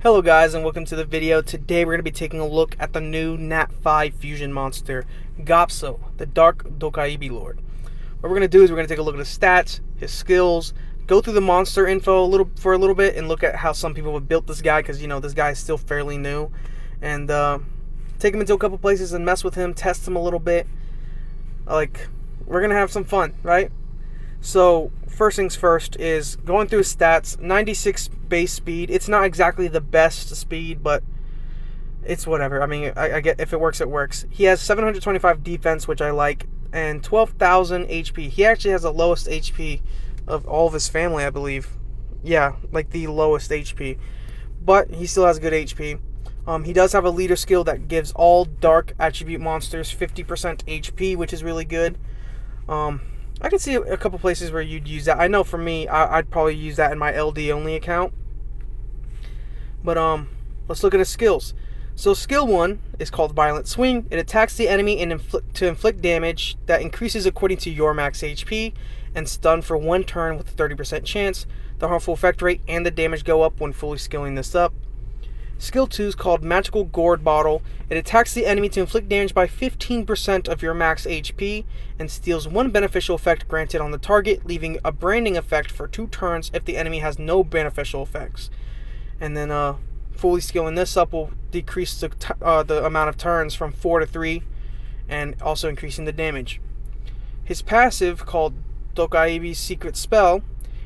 Hello guys and welcome to the video. Today we're going to be taking a look at the new Nat 5 fusion monster, Gapsoo, the Dark Dokaibi Lord. What we're going to do is we're going to take a look at his stats, his skills, go through the monster info for a little bit and look at how some people have built this guy because, you know, this guy is still fairly new. And take him into a couple places and mess with him, test him a little bit. We're going to have some fun, right? So, first things first is going through his stats. 96 base speed. It's not exactly the best speed, but it's whatever. I mean, I get if it works, it works. He has 725 defense, which I like, and 12,000 HP. He actually has the lowest HP of all of his family, I believe. Yeah, like the lowest HP. But he still has good HP. He does have a leader skill that gives all dark attribute monsters 50% HP, which is really good. I can see a couple places where you'd use that. I know for me, I'd probably use that in my LD only account. But let's look at his skills. So skill 1 is called Violent Swing. It attacks the enemy and to inflict damage that increases according to your max HP and stun for 1 turn with a 30% chance. The harmful effect rate and the damage go up when fully skilling this up. Skill 2 is called Magical Gourd Bottle. It attacks the enemy to inflict damage by 15% of your max HP and steals 1 beneficial effect granted on the target, leaving a branding effect for 2 turns if the enemy has no beneficial effects. And then fully scaling this up will decrease the amount of turns from 4 to 3 and also increasing the damage. His passive, called Dokaibi's Secret Spell,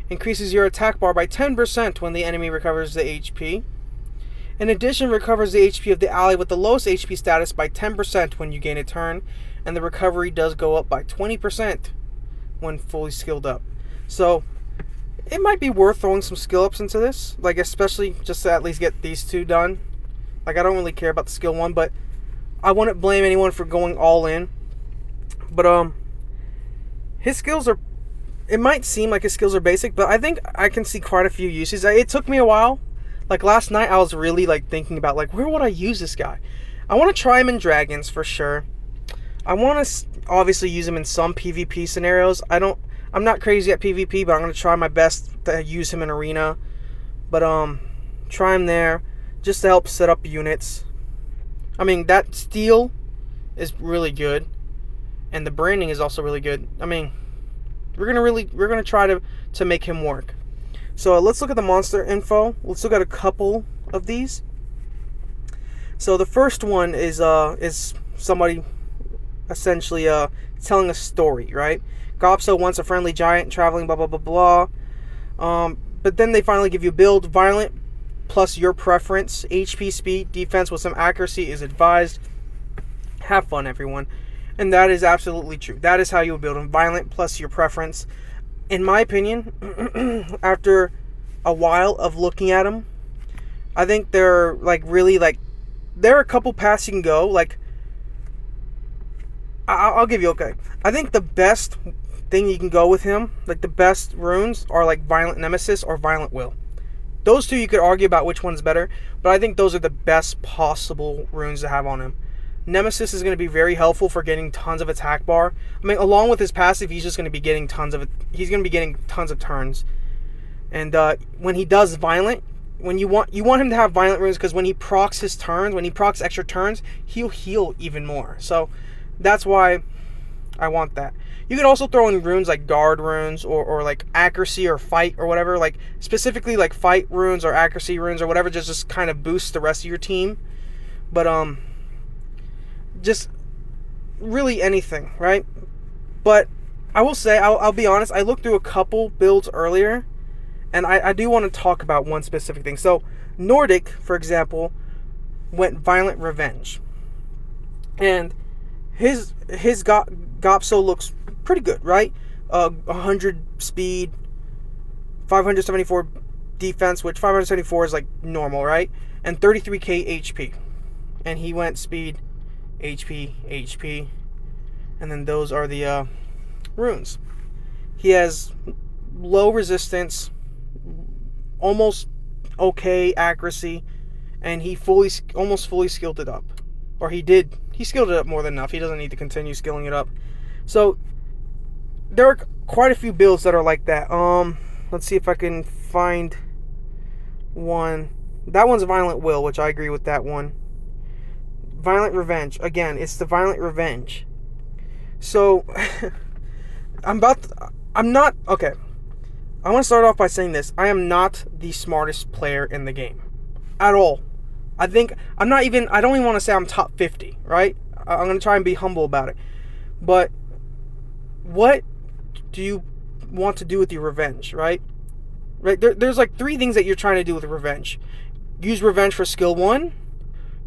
increases your attack bar by 10% when the enemy recovers the HP. In addition, recovers the HP of the ally with the lowest HP status by 10% when you gain a turn, and the recovery does go up by 20% when fully skilled up. So, it might be worth throwing some skill ups into this, like especially just to at least get these 2 done. Like, I don't really care about the skill 1, but I wouldn't blame anyone for going all in. But, his skills are, it might seem like his skills are basic, but I think I can see quite a few uses. It took me a while. Like last night, I was really thinking about where would I use this guy? I want to try him in Dragons for sure. I want to obviously use him in some PvP scenarios. I'm not crazy at PvP, but I'm going to try my best to use him in Arena. But try him there just to help set up units. I mean, that steel is really good, and the branding is also really good. I mean, we're gonna try to make him work. So let's look at the monster info. Let's look at a couple of these. So the first one is somebody essentially telling a story, right? Gapsoo wants a friendly giant traveling blah blah blah blah. But then they finally give you a build. Violent plus your preference. HP, speed, defense with some accuracy is advised. Have fun, everyone. And that is absolutely true. That is how you would build him. Violent plus your preference. In my opinion, after a while of looking at them, I think they're there are a couple paths you can go. I'll give you okay. I think the best thing you can go with him, the best runes, are Violent Nemesis or Violent Will. Those 2 you could argue about which one's better, but I think those are the best possible runes to have on him. Nemesis is going to be very helpful for getting tons of attack bar. I mean, along with his passive, he's just going to be getting tons of turns. And when he does violent, you want him to have violent runes because when he procs his turns, when he procs extra turns, he'll heal even more. So that's why I want that. You could also throw in runes like guard runes or accuracy or fight or whatever, specifically fight runes or accuracy runes or whatever, just kind of boosts the rest of your team. But just really anything, right? But I will say, I'll be honest, I looked through a couple builds earlier, and I do want to talk about one specific thing. So Nordic, for example, went Violent Revenge, and his Gapsoo looks pretty good, right? 100 speed, 574 defense, which 574 is normal, right? And 33k HP, and he went speed, HP, and then those are the runes. He has low resistance, almost okay accuracy, and he almost fully skilled it up. Or he skilled it up more than enough. He doesn't need to continue skilling it up. So there are quite a few builds that are like that. Let's see if I can find one. That one's Violent Will, which I agree with that one. Violent Revenge. Again, it's the Violent Revenge. So, I'm not... Okay. I want to start off by saying this. I am not the smartest player in the game. At all. I don't even want to say I'm top 50, right? I'm going to try and be humble about it. But, what do you want to do with your revenge, right? Right? There's like 3 things that you're trying to do with revenge. Use revenge for skill 1,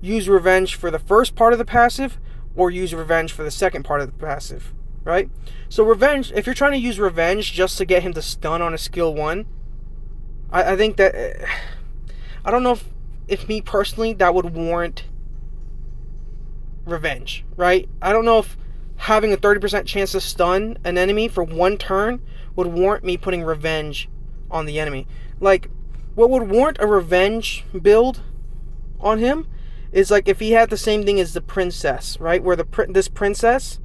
use revenge for the first part of the passive, or use revenge for the second part of the passive, right? So revenge, if you're trying to use revenge just to get him to stun on a skill 1, I think that, I don't know if me personally, that would warrant revenge, right? I don't know if having a 30% chance to stun an enemy for 1 turn would warrant me putting revenge on the enemy. Like, what would warrant a revenge build on him is like if he had the same thing as the princess, right? Where this princess,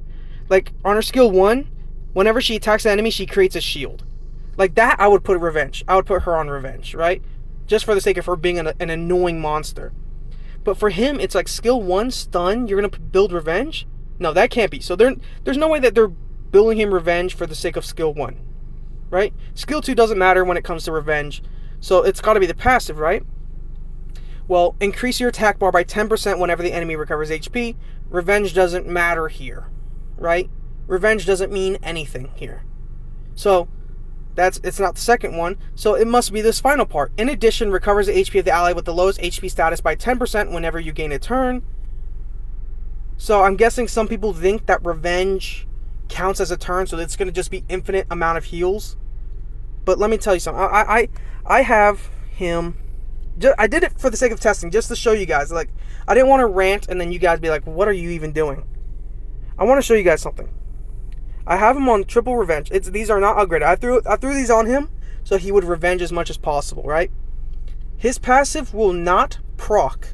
like on her skill 1, whenever she attacks an enemy, she creates a shield. Like that, I would put revenge. I would put her on revenge, right? Just for the sake of her being an annoying monster. But for him, it's like skill 1, stun, you're going to build revenge? No, that can't be. So there's no way that they're building him revenge for the sake of skill 1, right? Skill 2 doesn't matter when it comes to revenge. So it's got to be the passive, right? Well, increase your attack bar by 10% whenever the enemy recovers HP. Revenge doesn't matter here, right? Revenge doesn't mean anything here. So it's not the second one. So it must be this final part. In addition, recovers the HP of the ally with the lowest HP status by 10% whenever you gain a turn. So I'm guessing some people think that revenge counts as a turn, so it's going to just be infinite amount of heals. But let me tell you something. I have him. I did it for the sake of testing, just to show you guys. Like, I didn't want to rant and then you guys be like, what are you even doing? I want to show you guys something. I have him on triple revenge. These are not upgraded. I threw these on him so he would revenge as much as possible, right? His passive will not proc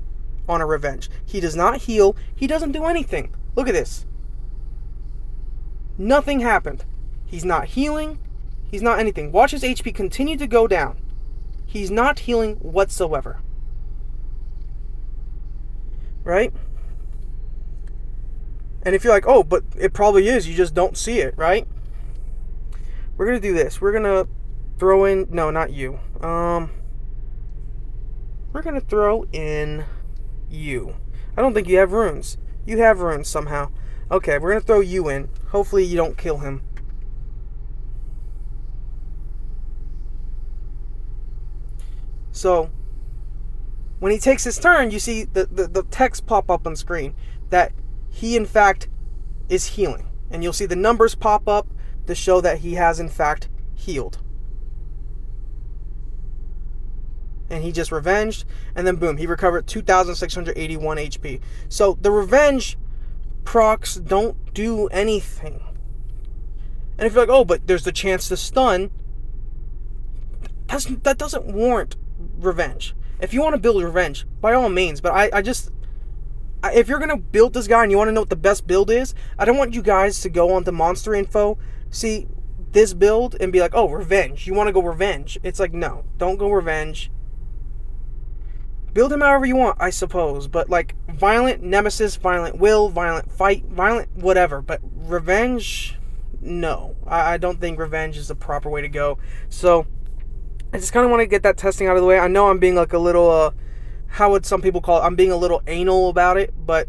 on a revenge. He does not heal. He doesn't do anything. Look at this. Nothing happened. He's not healing. He's not anything. Watch his HP continue to go down. He's not healing whatsoever. Right? And if you're like, oh, but it probably is, you just don't see it, right? We're going to do this. We're going to throw in... No, not you. We're going to throw in you. I don't think you have runes. You have runes somehow. Okay, we're going to throw you in. Hopefully you don't kill him. So, when he takes his turn, you see the text pop up on screen that he, in fact, is healing. And you'll see the numbers pop up to show that he has, in fact, healed. And he just revenged, and then boom, he recovered 2,681 HP. So, the revenge procs don't do anything. And if you're like, oh, but there's the chance to stun, that doesn't warrant revenge. If you want to build revenge, by all means, but if you're going to build this guy and you want to know what the best build is, I don't want you guys to go onto Monster Info, see this build, and be like, oh, revenge. You want to go revenge. It's like, no, don't go revenge. Build him however you want, I suppose, but like violent nemesis, violent will, violent fight, violent whatever, but revenge, no. I don't think revenge is the proper way to go. So I just kind of want to get that testing out of the way. I know I'm being like a little, how would some people call it? I'm being a little anal about it, but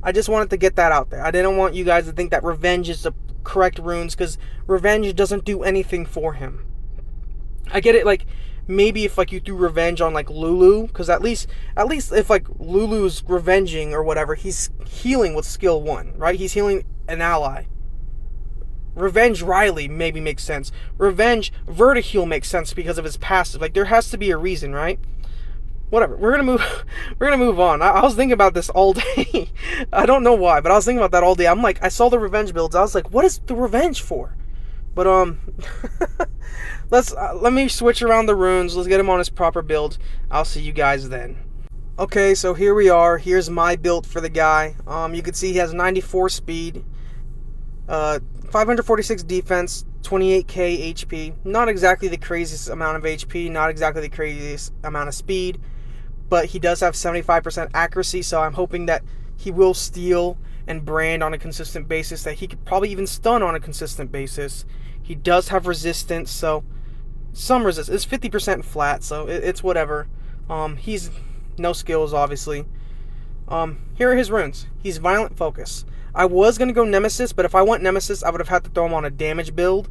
I just wanted to get that out there. I didn't want you guys to think that revenge is the correct runes, because revenge doesn't do anything for him. I get it, like, maybe if like you threw revenge on like Lulu, because at least if like Lulu's revenging or whatever, he's healing with skill 1, right? He's healing an ally. Revenge Riley maybe makes sense. Revenge Vertiheal makes sense because of his passive. Like, there has to be a reason, right? Whatever. We're gonna move on. I was thinking about this all day. I don't know why, but I was thinking about that all day. I'm like, I saw the revenge builds. I was like, what is the revenge for? But let me switch around the runes. Let's get him on his proper build. I'll see you guys then. Okay, so here we are. Here's my build for the guy. You can see he has 94 speed, 546 defense, 28k HP. Not exactly the craziest amount of HP, not exactly the craziest amount of speed, but he does have 75% accuracy, so I'm hoping that he will steal and brand on a consistent basis, that he could probably even stun on a consistent basis. He does have resistance, so some resistance. It's 50% flat, so it's whatever. He's no skills, obviously. Here are his runes. He's Violent Focus. I was going to go Nemesis, but if I went Nemesis, I would have had to throw him on a damage build.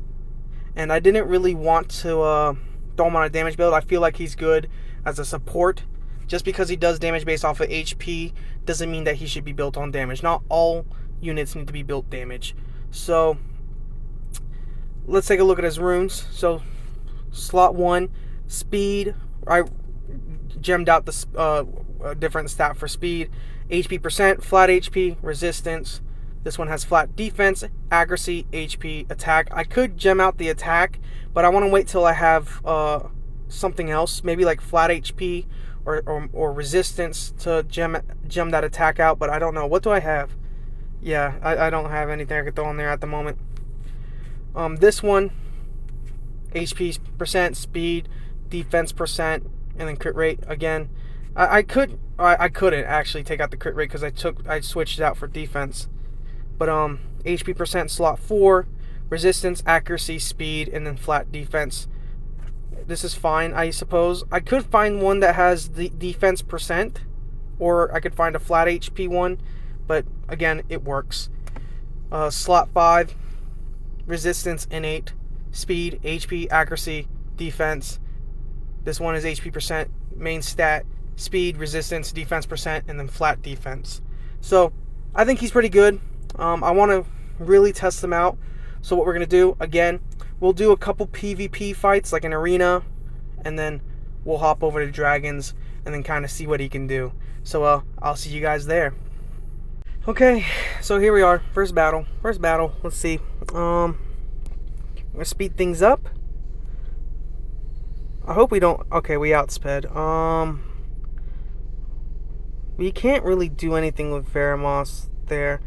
And I didn't really want to throw him on a damage build. I feel like he's good as a support. Just because he does damage based off of HP doesn't mean that he should be built on damage. Not all units need to be built damage. So, let's take a look at his runes. So, slot 1, speed. I gemmed out the different stat for speed. HP percent, flat HP, resistance. This one has flat defense, accuracy, HP, attack. I could gem out the attack, but I want to wait till I have something else, maybe like flat HP or resistance to gem that attack out, but I don't know. What do I have? Yeah, I don't have anything I could throw in there at the moment. This one, HP percent, speed, defense percent, and then crit rate again. I couldn't actually take out the crit rate because I switched it out for defense. But HP percent slot 4, resistance, accuracy, speed, and then flat defense. This is fine, I suppose. I could find one that has the defense percent, or I could find a flat HP one, but again, it works. Slot 5, resistance, innate, speed, HP, accuracy, defense. This one is HP percent, main stat, speed, resistance, defense percent, and then flat defense. So I think he's pretty good. I want to really test him out. So what we're going to do, again, we'll do a couple PvP fights, like an arena, and then we'll hop over to Dragons and then kind of see what he can do. So I'll see you guys there. Okay, so here we are. First battle. Let's see. I'm going to speed things up. I hope we don't... Okay, we outsped. We can't really do anything with Veramos there.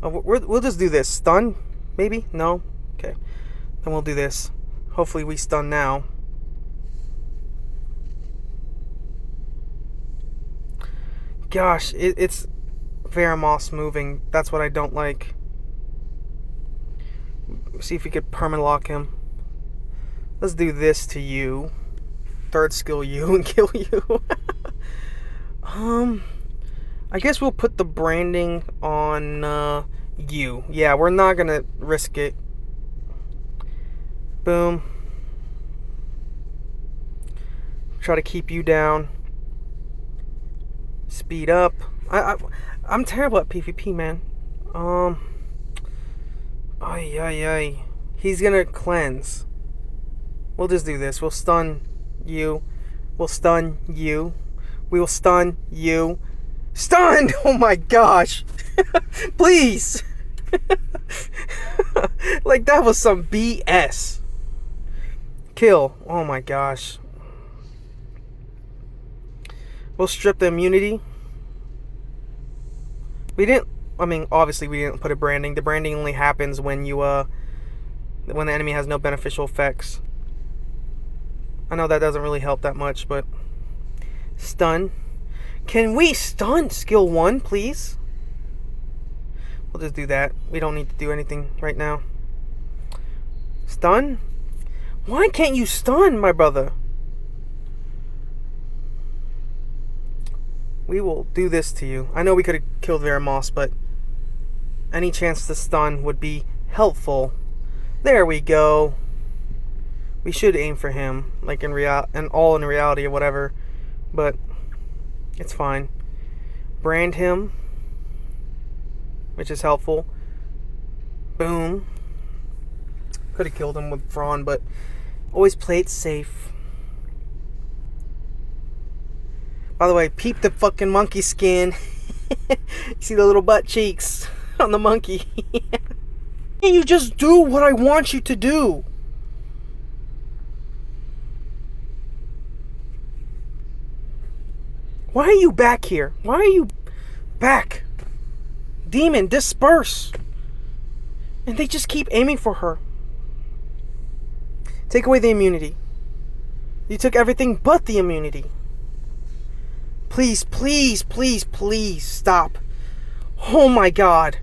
We'll just do this. Stun? Maybe? No? Okay. Then we'll do this. Hopefully we stun now. Gosh, it's Veramos moving. That's what I don't like. See if we could perma-lock him. Let's do this to you. Third skill you and kill you. I guess we'll put the branding on you. Yeah, we're not gonna risk it. Boom. Try to keep you down. Speed up. I'm terrible at PvP, man. Ay. He's gonna cleanse. We'll just do this. We'll stun you. We'll stun you. We will stun you. Stunned! Oh my gosh! Please! Like that was some BS. Kill. Oh my gosh. We'll strip the immunity. We didn't... I mean, obviously we didn't put a branding. The branding only happens when you, when the enemy has no beneficial effects. I know that doesn't really help that much, but... Stun. Can we stun skill 1, please? We'll just do that. We don't need to do anything right now. Stun? Why can't you stun, my brother? We will do this to you. I know we could have killed Veramos, but any chance to stun would be helpful. There we go. We should aim for him, like in reality or whatever, but it's fine. Brand him, which is helpful. Boom. Could have killed him with Thrawn, but always play it safe. By the way, peep the fucking monkey skin. You see the little butt cheeks on the monkey. Can you just do what I want you to do? Why are you back here? Why are you back? Demon, disperse. And they just keep aiming for her. Take away the immunity. You took everything but the immunity. Please, please, please, please stop. Oh my God.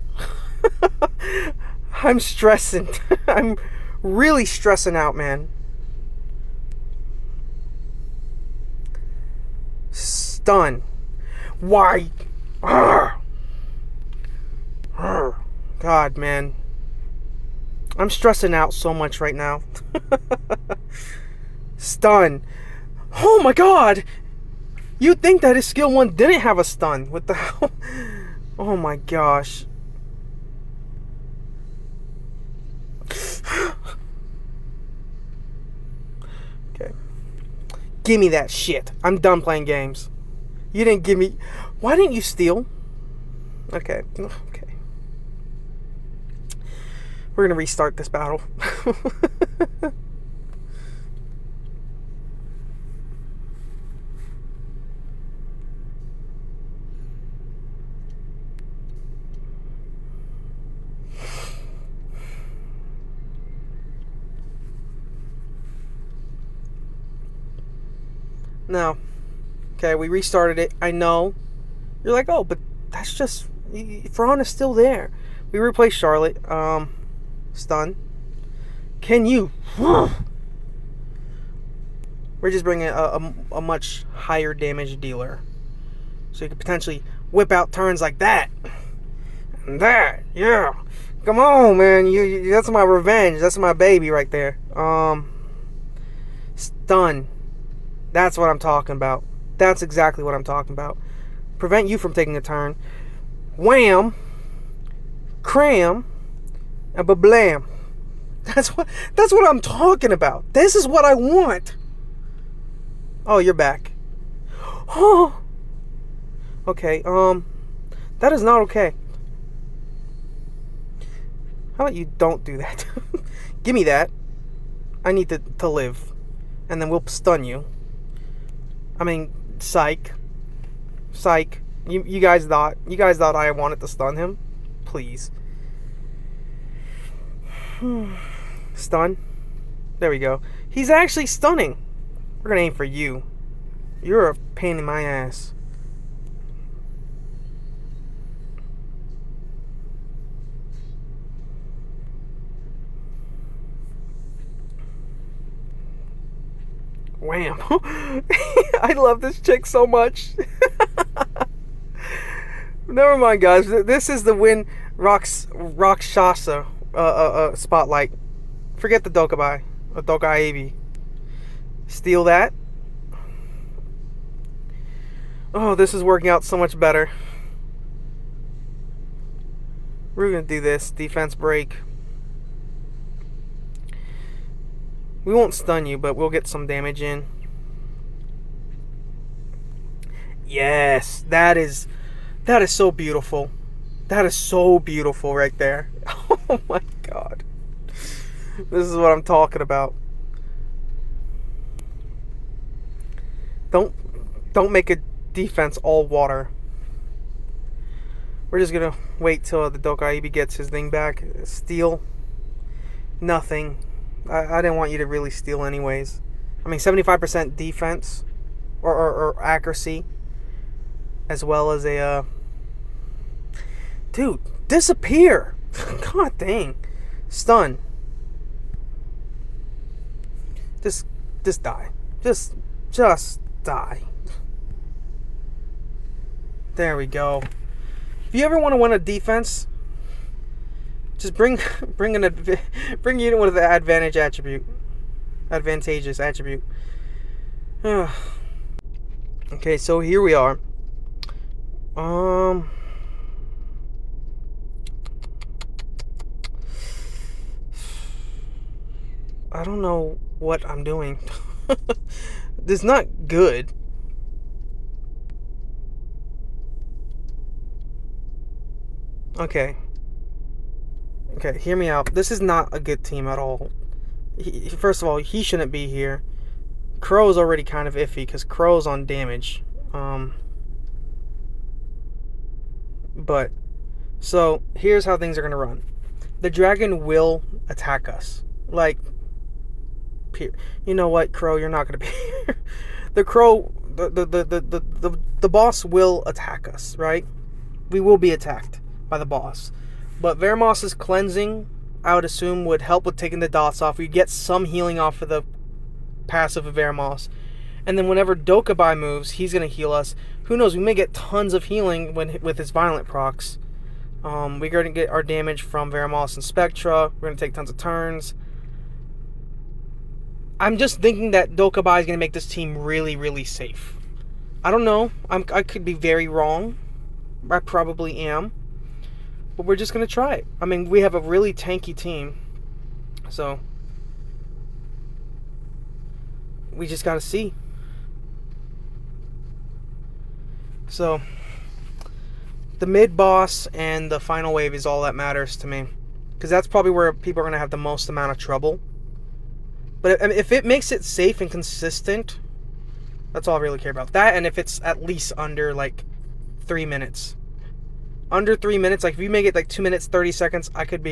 I'm stressing. I'm really stressing out, man. Stun. Why? God, man. I'm stressing out so much right now. Stun. Oh my God. You'd think that his skill 1 didn't have a stun. What the hell? Oh my gosh. Okay. Give me that shit. I'm done playing games. You didn't give me... Why didn't you steal? Okay. Okay. We're gonna restart this battle. Now, okay, we restarted it. I know. You're like, oh, but that's just... Ferhana's still there. We replaced Charlotte. Stun. Can you... We're just bringing a much higher damage dealer. So you could potentially whip out turns like that. And that. Yeah. Come on, man. You that's my revenge. That's my baby right there. Stun. That's what I'm talking about. That's exactly what I'm talking about. Prevent you from taking a turn. Wham. Cram. And bablam. That's what I'm talking about. This is what I want. Oh, you're back. Oh. Okay, that is not okay. How about you don't do that? Give me that. I need to live. And then we'll stun you. I mean, psych. Psych. You guys thought I wanted to stun him? Please. Stun. There we go. He's actually stunning. We're gonna aim for you. You're a pain in my ass. Wham. I love this chick so much. Never mind, guys. This is the win Rakshasa spotlight. Forget the Dokkaebi. Or Dokkaebi. Steal that. Oh, this is working out so much better. We're going to do this. Defense break. We won't stun you, but we'll get some damage in. Yes, that is so beautiful. That is so beautiful right there. Oh my God. This is what I'm talking about. Don't make a defense all water. We're just gonna wait till the Dokkaebi gets his thing back. Steal. Nothing. I didn't want you to really steal anyways. I mean, 75% defense or accuracy, as well as a dude, disappear. God dang. Stun. Just die. Just die. There we go. If you ever want to win a defense, just bring a unit with the advantageous attribute. Okay, so here we are. I don't know what I'm doing. This is not good. Okay, hear me out. This is not a good team at all. First of all, he shouldn't be here. Crow's already kind of iffy because Crow's on damage. But, so, here's how things are going to run. the dragon will attack us. Like, you know what, Crow, you're not gonna be here. The Crow, the boss will attack us, right? We will be attacked by the boss. But Vermos's cleansing, I would assume, would help with taking the dots off. We get some healing off of the passive of Vermos. And then whenever Dokubai moves, he's going to heal us. Who knows, we may get tons of healing with his violent procs. We're going to get our damage from Vermos and Spectra. We're going to take tons of turns. I'm just thinking that Dokubai is going to make this team really, really safe. I don't know. I could be very wrong. I probably am. But we're just going to try it. I mean, we have a really tanky team. So, we just got to see. So, the mid-boss and the final wave is all that matters to me. Because that's probably where people are going to have the most amount of trouble. But if it makes it safe and consistent, that's all I really care about. That, and if it's at least under, like, 3 minutes. Under 3 minutes, like if you make it like 2 minutes 30 seconds, I could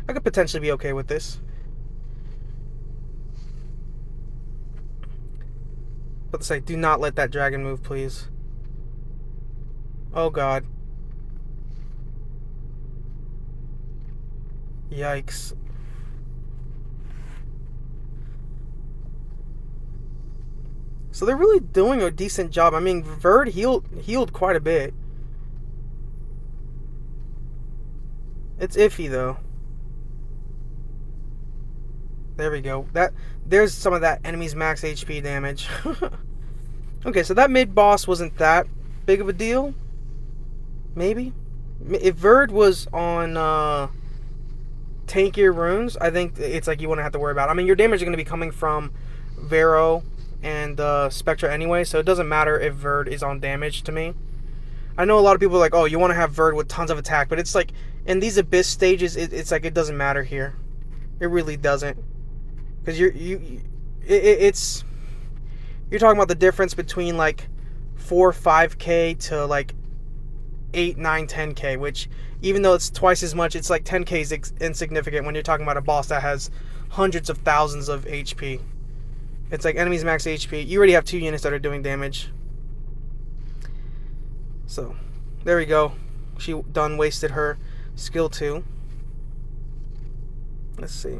potentially be okay with this. But to say, do not let that dragon move, please. Oh god. Yikes. So they're really doing a decent job. I mean, Verd healed quite a bit. It's iffy though. There we go. There's some of that enemy's max HP damage. Okay, so that mid boss wasn't that big of a deal. Maybe. If Verd was on tankier runes, I think it's like you wouldn't have to worry about it. I mean, your damage is going to be coming from Vero and Spectra anyway, so it doesn't matter if Verd is on damage to me. I know a lot of people are like, oh, you want to have Verd with tons of attack, but it's like, in these Abyss stages, it's like, it doesn't matter here. It really doesn't. Because you're talking about the difference between like 4 or 5k to like 8, 9, 10k, which even though it's twice as much, it's like 10k is insignificant when you're talking about a boss that has hundreds of thousands of HP. It's like enemies max HP. You already have 2 units that are doing damage. So, there we go. She done wasted her skill 2. Let's see.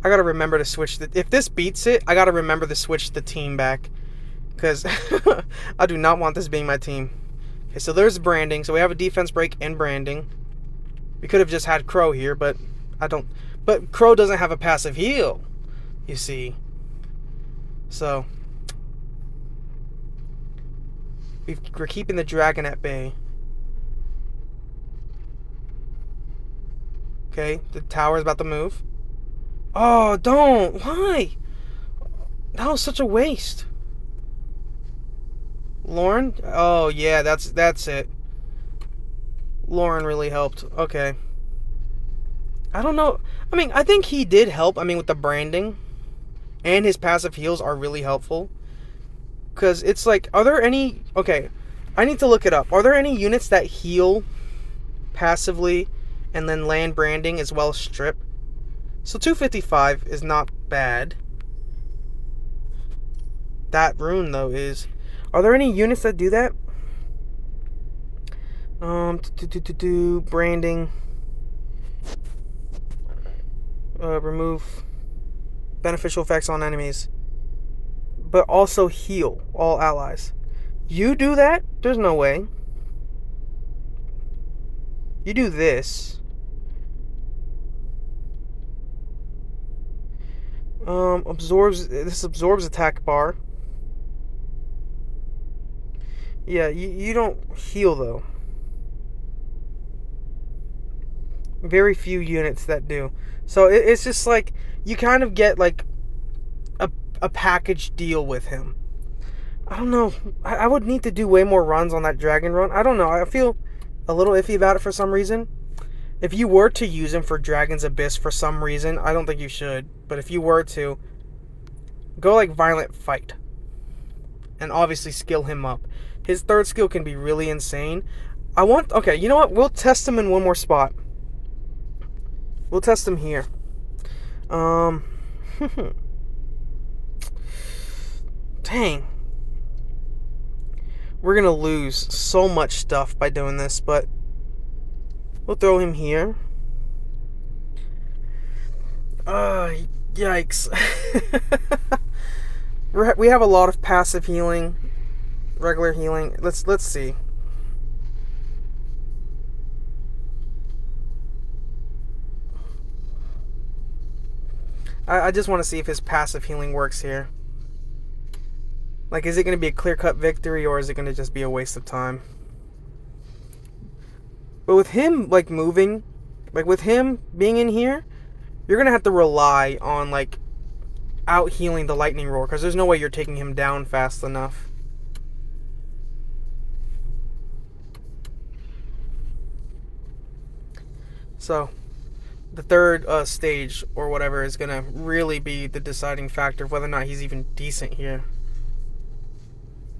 I gotta remember to switch if this beats it, I gotta remember to switch the team back. Because I do not want this being my team. Okay, so there's branding. So we have a defense break and branding. We could have just had Crow here, but I don't. But Crow doesn't have a passive heal, you see. So we're keeping the dragon at bay. Okay, the tower is about to move. Oh, don't! Why? That was such a waste. Lauren? Oh, yeah, that's it. Lauren really helped. Okay. I don't know. I mean, I think he did help. I mean, with the branding. And his passive heals are really helpful. Because it's like, are there any... Okay, I need to look it up. Are there any units that heal passively and then land branding as well as strip? So 255 is not bad. That rune, though, is... Are there any units that do that? Branding. Remove beneficial effects on enemies. But also heal all allies. You do that? There's no way. You do this. This absorbs attack bar. Yeah, you don't heal though. Very few units that do. So it's just like you kind of get like a package deal with him. I don't know. I would need to do way more runs on that dragon run. I don't know. I feel a little iffy about it for some reason. If you were to use him for Dragon's Abyss for some reason, I don't think you should. But if you were to, go like Violent Fight. And obviously skill him up. His third skill can be really insane. Okay, you know what? We'll test him in one more spot. We'll test him here. Dang. We're going to lose so much stuff by doing this, but we'll throw him here. Yikes. We have a lot of passive healing, regular healing. Let's see. I just want to see if his passive healing works here. Like, is it going to be a clear-cut victory, or is it going to just be a waste of time? But with him, like, moving, like, with him being in here, you're going to have to rely on, like, out-healing the lightning roar, because there's no way you're taking him down fast enough. So, the third stage, or whatever, is going to really be the deciding factor of whether or not he's even decent here.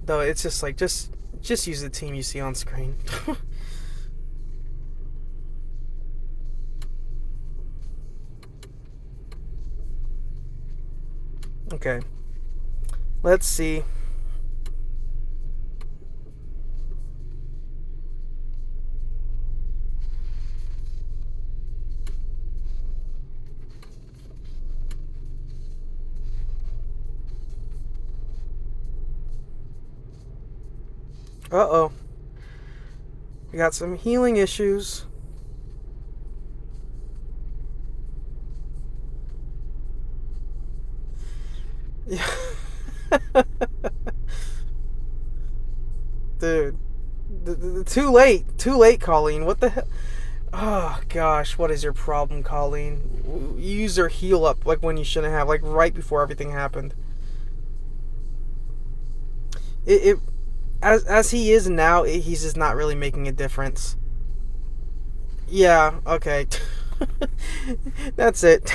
Though it's just like, just use the team you see on screen. Okay. Let's see. Uh-oh. We got some healing issues. Yeah. Dude. Too late, Colleen. What the hell? Oh, gosh. What is your problem, Colleen? You use your heal up like when you shouldn't have. Like right before everything happened. As he is now, he's just not really making a difference. Yeah, okay. That's it.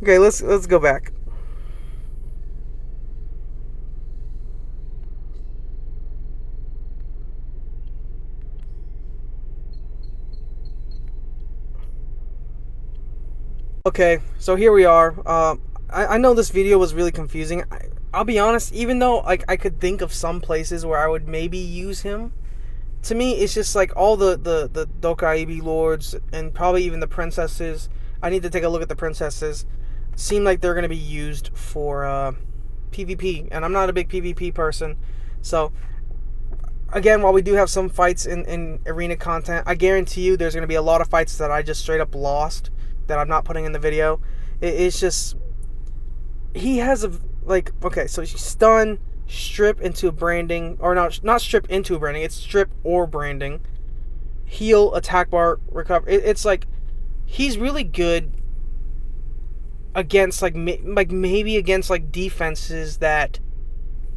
Okay, let's go back. Okay, so here we are. I know this video was really confusing. I'll be honest, even though like I could think of some places where I would maybe use him, to me it's just like all the Dokaibi lords and probably even the princesses. I need to take a look at the princesses. Seem like they're going to be used for PvP, and I'm not a big PvP person. So again, while we do have some fights in arena content, I guarantee you there's going to be a lot of fights that I just straight up lost that I'm not putting in the video. It's just, he has a, like, okay, so stun, strip into branding, or not strip into branding, it's strip or branding, heal, attack bar, recover. It's like, he's really good against, like maybe against, like, defenses that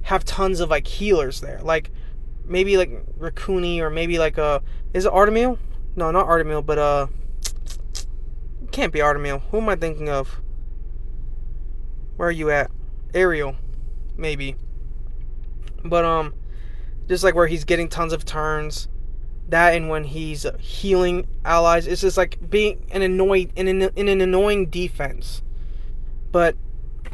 have tons of, like, healers there. Like, maybe, like, Raccoony, or maybe, like, is it Artemil? No, not Artemil, but, it can't be Artemil. Who am I thinking of? Where are you at? Ariel, maybe. But just like where he's getting tons of turns, that, and when he's healing allies, it's just like being an annoying defense. But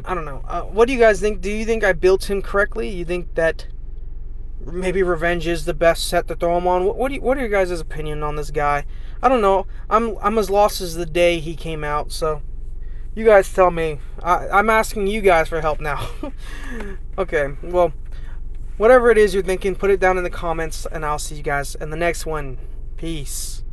I don't know. What do you guys think? Do you think I built him correctly? You think that maybe Revenge is the best set to throw him on? What are your guys' opinion on this guy? I don't know. I'm as lost as the day he came out, so you guys tell me. I'm asking you guys for help now. Okay, well, whatever it is you're thinking, put it down in the comments, and I'll see you guys in the next one. Peace.